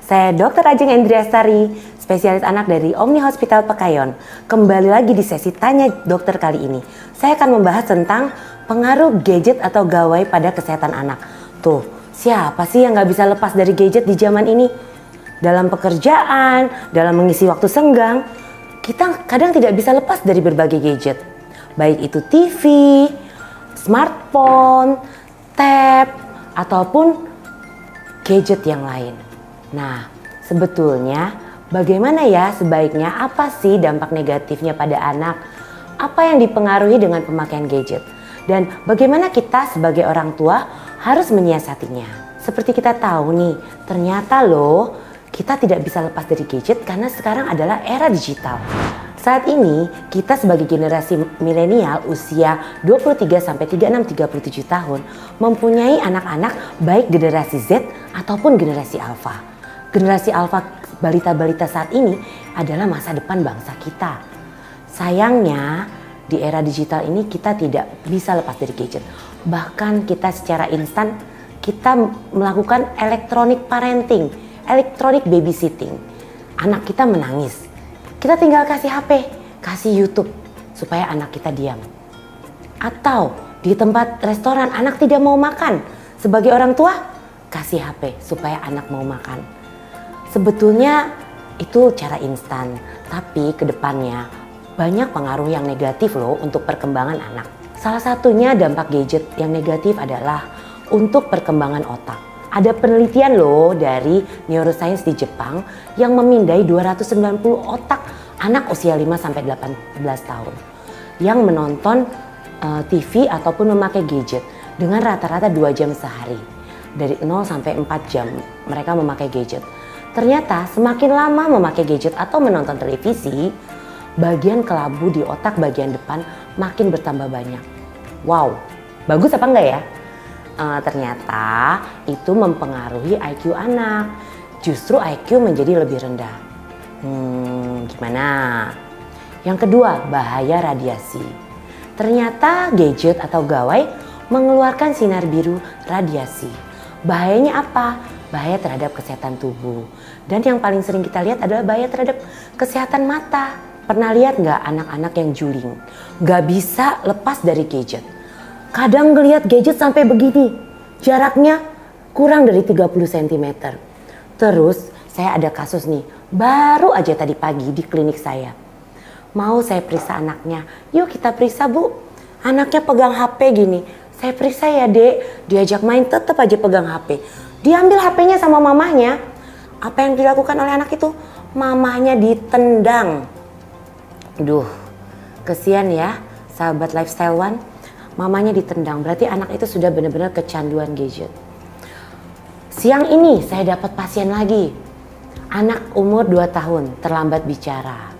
Saya Dr. Ajeng Endriastari, spesialis anak dari Omni Hospital Pekayon. Kembali lagi di sesi Tanya Dokter kali ini. Saya akan membahas tentang pengaruh gadget atau gawai pada kesehatan anak. Tuh, siapa sih yang nggak bisa lepas dari gadget di zaman ini? Dalam pekerjaan, dalam mengisi waktu senggang, kita kadang tidak bisa lepas dari berbagai gadget. Baik itu TV, smartphone, tab, ataupun gadget yang lain. Nah, sebetulnya bagaimana ya sebaiknya, apa sih dampak negatifnya pada anak? Apa yang dipengaruhi dengan pemakaian gadget? Dan bagaimana kita sebagai orang tua harus menyiasatinya? Seperti kita tahu nih, ternyata loh kita tidak bisa lepas dari gadget karena sekarang adalah era digital. Saat ini kita sebagai generasi milenial usia 23 sampai 36-37 tahun mempunyai anak-anak baik generasi Z ataupun generasi Alpha. Generasi Alpha, balita-balita saat ini adalah masa depan bangsa kita. Sayangnya di era digital ini kita tidak bisa lepas dari gadget. Bahkan kita secara instan kita melakukan electronic parenting, electronic babysitting. Anak kita menangis, kita tinggal kasih HP, kasih YouTube supaya anak kita diam. Atau di tempat restoran anak tidak mau makan, sebagai orang tua kasih HP supaya anak mau makan. Sebetulnya itu cara instan, tapi kedepannya banyak pengaruh yang negatif loh untuk perkembangan anak. Salah satunya dampak gadget yang negatif adalah untuk perkembangan otak. Ada penelitian loh dari neuroscience di Jepang yang memindai 290 otak anak usia 5-18 tahun yang menonton TV ataupun memakai gadget dengan rata-rata 2 jam sehari. Dari 0 sampai 4 jam mereka memakai gadget. Ternyata semakin lama memakai gadget atau menonton televisi, bagian kelabu di otak bagian depan makin bertambah banyak. Wow, bagus apa enggak ya? Ternyata itu mempengaruhi IQ anak. Justru IQ menjadi lebih rendah. Gimana? Yang kedua, bahaya radiasi. Ternyata gadget atau gawai mengeluarkan sinar biru radiasi. Bahayanya apa? Bahaya terhadap kesehatan tubuh. Dan yang paling sering kita lihat adalah bahaya terhadap kesehatan mata. Pernah lihat nggak anak-anak yang juling? Nggak bisa lepas dari gadget. Kadang ngelihat gadget sampai begini. Jaraknya kurang dari 30 cm. Terus saya ada kasus nih. Baru aja tadi pagi di klinik saya. Mau saya periksa anaknya. Yuk kita periksa bu. Anaknya pegang HP gini. Saya periksa ya dek. Diajak main tetap aja pegang HP. Diambil HP-nya sama mamahnya. Apa yang dilakukan oleh anak itu? Mamahnya ditendang. Duh, kesian ya sahabat Lifestyle One. Mamanya ditendang, berarti anak itu sudah benar-benar kecanduan gadget. Siang ini saya dapat pasien lagi. Anak umur 2 tahun, terlambat bicara.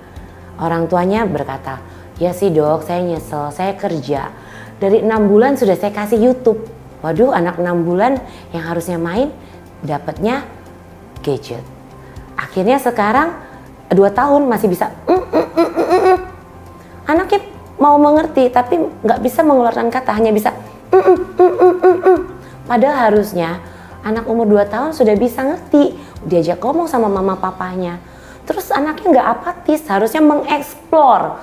Orang tuanya berkata, ya sih dok, saya nyesel, saya kerja. Dari 6 bulan sudah saya kasih YouTube. Waduh, anak 6 bulan yang harusnya main, dapatnya gadget. Akhirnya sekarang 2 tahun masih bisa Anaknya mau mengerti tapi nggak bisa mengeluarkan kata, hanya bisa Padahal harusnya anak umur 2 tahun sudah bisa ngerti, diajak ngomong sama mama papanya. Terus anaknya nggak apatis, harusnya mengeksplor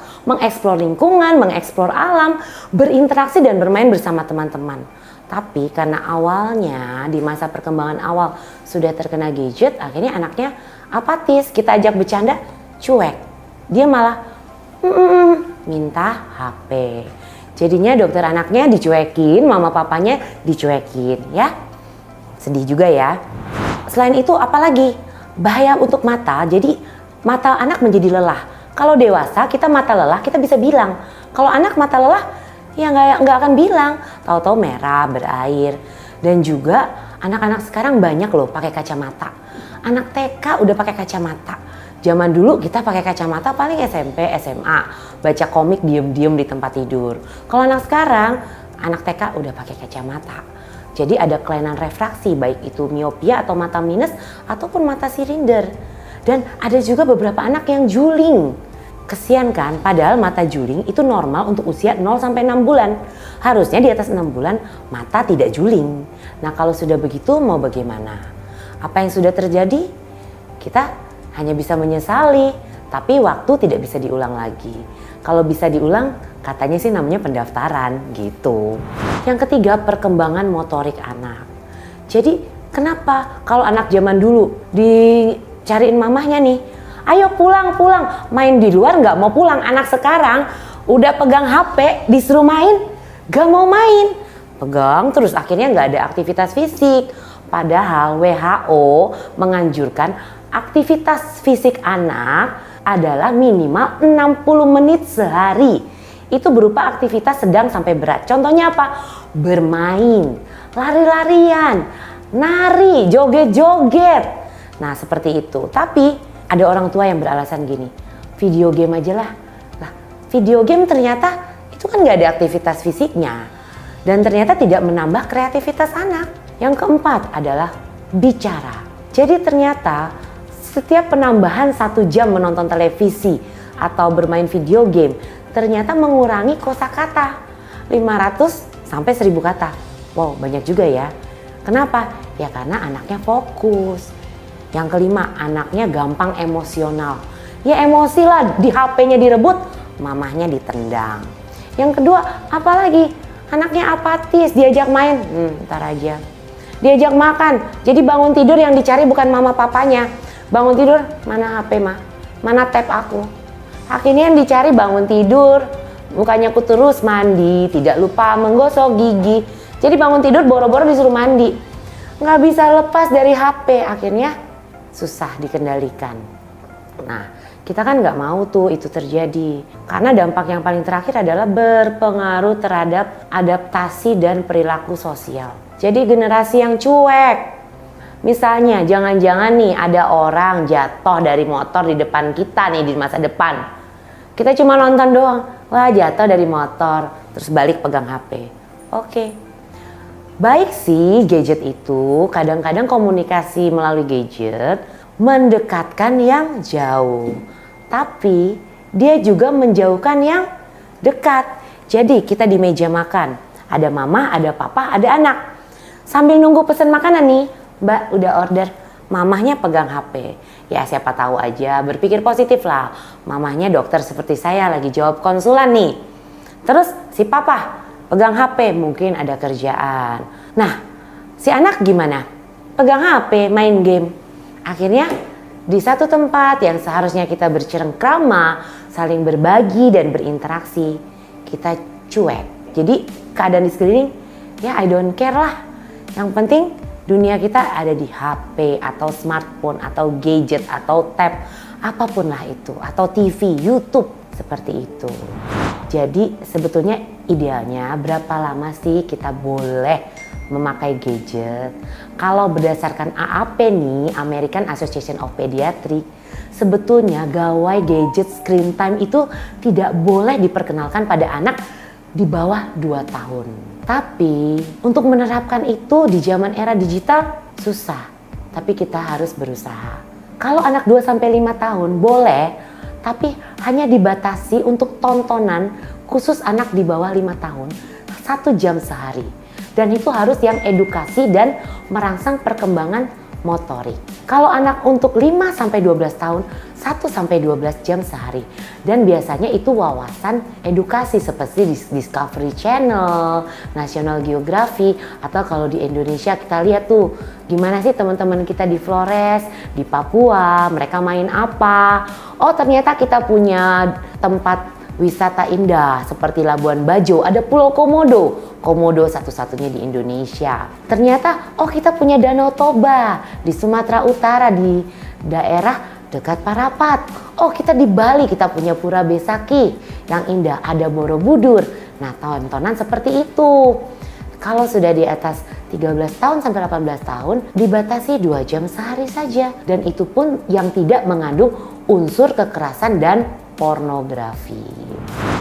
lingkungan, mengeksplor alam, berinteraksi dan bermain bersama teman-teman. Tapi karena awalnya di masa perkembangan awal sudah terkena gadget, akhirnya anaknya apatis. Kita ajak bercanda, cuek. Dia malah minta HP. Jadinya dokter anaknya dicuekin, mama papanya dicuekin ya. Sedih juga ya. Selain itu apalagi? Bahaya untuk mata, jadi mata anak menjadi lelah. Kalau dewasa kita mata lelah kita bisa bilang. Kalau anak mata lelah ya nggak akan bilang, tahu-tahu merah, berair. Dan juga anak-anak sekarang banyak loh pakai kacamata. Anak TK udah pakai kacamata. Zaman dulu kita pakai kacamata paling SMP, SMA, baca komik diem-diem di tempat tidur. Kalau anak sekarang, anak TK udah pakai kacamata. Jadi ada kelainan refraksi, baik itu miopia atau mata minus ataupun mata silinder. Dan ada juga beberapa anak yang juling. Kesian kan, padahal mata juling itu normal untuk usia 0-6 bulan. Harusnya di atas 6 bulan mata tidak juling. Nah kalau sudah begitu mau bagaimana? Apa yang sudah terjadi? kita hanya bisa menyesali, tapi waktu tidak bisa diulang lagi. Kalau bisa diulang, katanya sih namanya pendaftaran gitu. Yang ketiga, perkembangan motorik anak. Jadi kenapa kalau anak zaman dulu dicariin mamahnya nih, ayo pulang, main di luar nggak mau pulang. Anak sekarang udah pegang HP, disuruh main, nggak mau main. Pegang terus, akhirnya nggak ada aktivitas fisik. Padahal WHO menganjurkan aktivitas fisik anak adalah minimal 60 menit sehari. Itu berupa aktivitas sedang sampai berat. Contohnya apa? Bermain, lari-larian, nari, joget-joget. Nah seperti itu. Tapi ada orang tua yang beralasan gini, video game aja lah. Lah, video game ternyata itu kan gak ada aktivitas fisiknya. Dan ternyata tidak menambah kreativitas anak. Yang keempat adalah bicara. Jadi ternyata setiap penambahan 1 jam menonton televisi atau bermain video game ternyata mengurangi kosakata 500 sampai 1000 kata. Wow, banyak juga ya. Kenapa? Ya karena anaknya fokus. Yang kelima, anaknya gampang emosional. Ya emosi lah, di HP-nya direbut, mamahnya ditendang. Yang kedua, apalagi? Anaknya apatis, diajak main, ntar aja. Diajak makan, jadi bangun tidur yang dicari bukan mama papanya. Bangun tidur, mana HP mah? Mana tab aku? Akhirnya yang dicari bangun tidur, bukannya aku terus mandi, tidak lupa menggosok gigi. Jadi bangun tidur boro-boro disuruh mandi. Nggak bisa lepas dari HP, akhirnya susah dikendalikan. Nah, kita kan nggak mau tuh itu terjadi. Karena dampak yang paling terakhir adalah berpengaruh terhadap adaptasi dan perilaku sosial. Jadi generasi yang cuek. Misalnya jangan-jangan nih ada orang jatuh dari motor di depan kita nih di masa depan. Kita cuma nonton doang. Wah jatuh dari motor. Terus balik pegang HP. Oke. Baik sih gadget itu. Kadang-kadang komunikasi melalui gadget mendekatkan yang jauh. Tapi dia juga menjauhkan yang dekat. Jadi kita di meja makan. Ada mama, ada papa, ada anak. Sambil nunggu pesan makanan nih. Mbak udah order, mamahnya pegang HP. Ya siapa tahu aja, berpikir positif lah. Mamahnya dokter seperti saya lagi jawab konsulan nih. Terus si papa pegang HP, mungkin ada kerjaan. Nah si anak gimana? Pegang HP, main game. Akhirnya di satu tempat yang seharusnya kita bercengkrama, saling berbagi dan berinteraksi, kita cuek. Jadi keadaan di sekeliling, ya I don't care lah. Yang penting dunia kita ada di HP atau smartphone atau gadget atau tab, apapun lah itu, atau TV, YouTube, seperti itu. Jadi sebetulnya idealnya berapa lama sih kita boleh memakai gadget? Kalau berdasarkan AAP nih, American Association of Pediatrics, sebetulnya gawai gadget screen time itu tidak boleh diperkenalkan pada anak di bawah 2 tahun. Tapi untuk menerapkan itu di zaman era digital susah, tapi kita harus berusaha. Kalau anak 2-5 tahun boleh, tapi hanya dibatasi untuk tontonan khusus anak di bawah 5 tahun 1 jam sehari. Dan itu harus yang edukasi dan merangsang perkembangan motorik. Kalau anak untuk 5-12 tahun 1-12 jam sehari. Dan biasanya itu wawasan edukasi seperti di Discovery Channel, National Geographic, atau kalau di Indonesia kita lihat tuh gimana sih teman-teman kita di Flores, di Papua, mereka main apa. Oh ternyata kita punya tempat wisata indah seperti Labuan Bajo, ada Pulau Komodo. Komodo satu-satunya di Indonesia. Ternyata oh kita punya Danau Toba di Sumatera Utara di daerah dekat Parapat. Oh kita di Bali kita punya Pura Besaki yang indah, ada Borobudur. Nah tontonan seperti itu. Kalau sudah di atas 13 tahun sampai 18 tahun dibatasi 2 jam sehari saja. Dan itu pun yang tidak mengandung unsur kekerasan dan pornografi.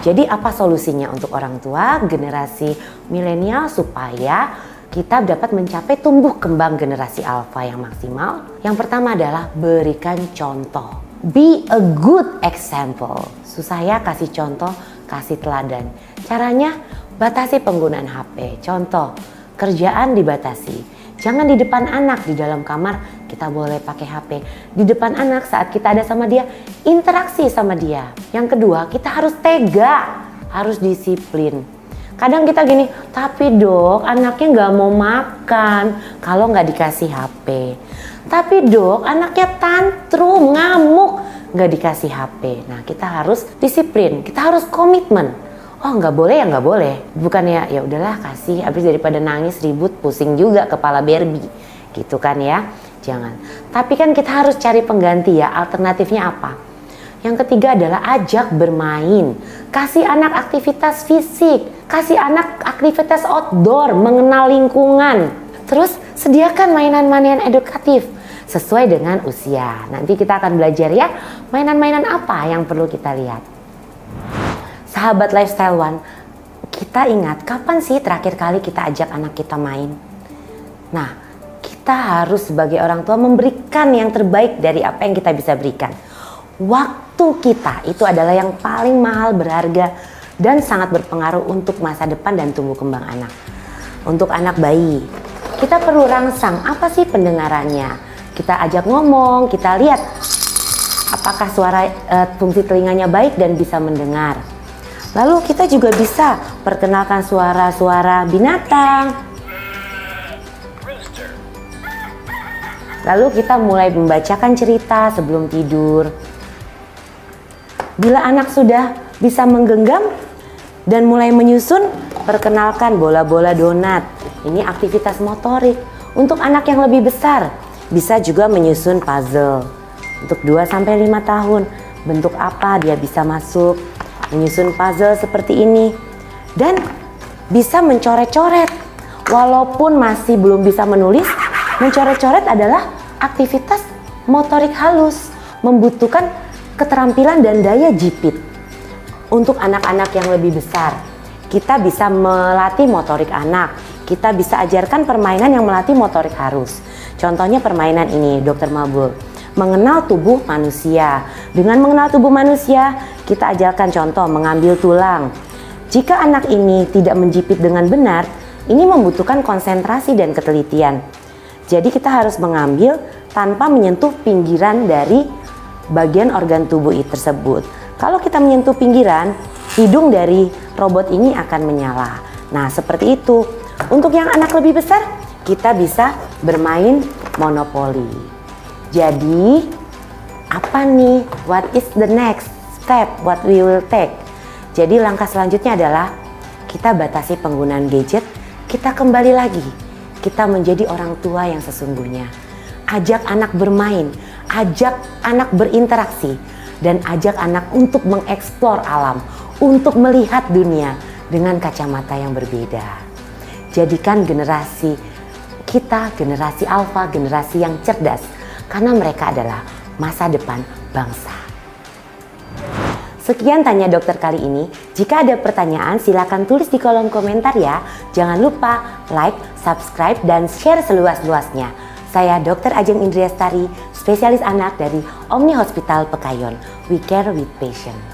Jadi apa solusinya untuk orang tua generasi milenial supaya kita dapat mencapai tumbuh kembang generasi alfa yang maksimal? Yang pertama adalah berikan contoh. Be a good example. Susah ya kasih contoh, kasih teladan. Caranya batasi penggunaan HP. Contoh, kerjaan dibatasi. Jangan di depan anak, di dalam kamar kita boleh pakai HP di depan anak saat kita ada sama dia, interaksi sama dia. Yang kedua, kita harus tega, harus disiplin. Kadang kita gini, tapi dok anaknya nggak mau makan kalau nggak dikasih HP. Tapi dok anaknya tantrum, ngamuk, nggak dikasih HP. Nah kita harus disiplin, kita harus komitmen. Oh nggak boleh ya nggak boleh. Bukannya ya udahlah kasih, habis daripada nangis ribut pusing juga kepala Barbie. Gitu kan ya, jangan. Tapi kan kita harus cari pengganti ya, alternatifnya apa? Yang ketiga adalah ajak bermain. Kasih anak aktivitas fisik, kasih anak aktivitas outdoor, mengenal lingkungan. Terus sediakan mainan-mainan edukatif sesuai dengan usia. Nanti kita akan belajar ya, mainan-mainan apa yang perlu kita lihat. Sahabat Lifestyle One, kita ingat kapan sih terakhir kali kita ajak anak kita main? Nah, kita harus sebagai orang tua memberikan yang terbaik dari apa yang kita bisa berikan. Waktu kita itu adalah yang paling mahal, berharga, dan sangat berpengaruh untuk masa depan dan tumbuh kembang anak. Untuk anak bayi, kita perlu rangsang apa sih pendengarannya. Kita ajak ngomong, kita lihat apakah suara fungsi telinganya baik dan bisa mendengar. Lalu kita juga bisa perkenalkan suara-suara binatang. Lalu kita mulai membacakan cerita sebelum tidur. Bila anak sudah bisa menggenggam dan mulai menyusun, perkenalkan bola-bola donat. Ini aktivitas motorik. Untuk anak yang lebih besar, bisa juga menyusun puzzle. Untuk 2-5 tahun, bentuk apa dia bisa masuk. Menyusun puzzle seperti ini. Dan bisa mencoret-coret. Walaupun masih belum bisa menulis, mencoret-coret adalah aktivitas motorik halus. Membutuhkan keterampilan dan daya jepit. Untuk anak-anak yang lebih besar, kita bisa melatih motorik anak. Kita bisa ajarkan permainan yang melatih motorik halus. Contohnya permainan ini, Dr. Mabul, mengenal tubuh manusia. Dengan mengenal tubuh manusia, kita ajarkan contoh mengambil tulang. Jika anak ini tidak menjepit dengan benar, ini membutuhkan konsentrasi dan ketelitian. Jadi kita harus mengambil tanpa menyentuh pinggiran dari bagian organ tubuh tersebut. Kalau kita menyentuh pinggiran, hidung dari robot ini akan menyala. Nah, seperti itu. Untuk yang anak lebih besar, kita bisa bermain monopoli. Jadi, apa nih? What is the next step? What we will take? Jadi, langkah selanjutnya adalah kita batasi penggunaan gadget, kita kembali lagi. Kita menjadi orang tua yang sesungguhnya. Ajak anak bermain, ajak anak berinteraksi, dan ajak anak untuk mengeksplor alam, untuk melihat dunia dengan kacamata yang berbeda. Jadikan generasi kita generasi alfa, generasi yang cerdas, karena mereka adalah masa depan bangsa. Sekian Tanya Dokter kali ini. Jika ada pertanyaan silakan tulis di kolom komentar ya. Jangan lupa like, subscribe, dan share seluas-luasnya. Saya Dr. Ajeng Indriastari, spesialis anak dari Omni Hospital Pekayon. We care with passion.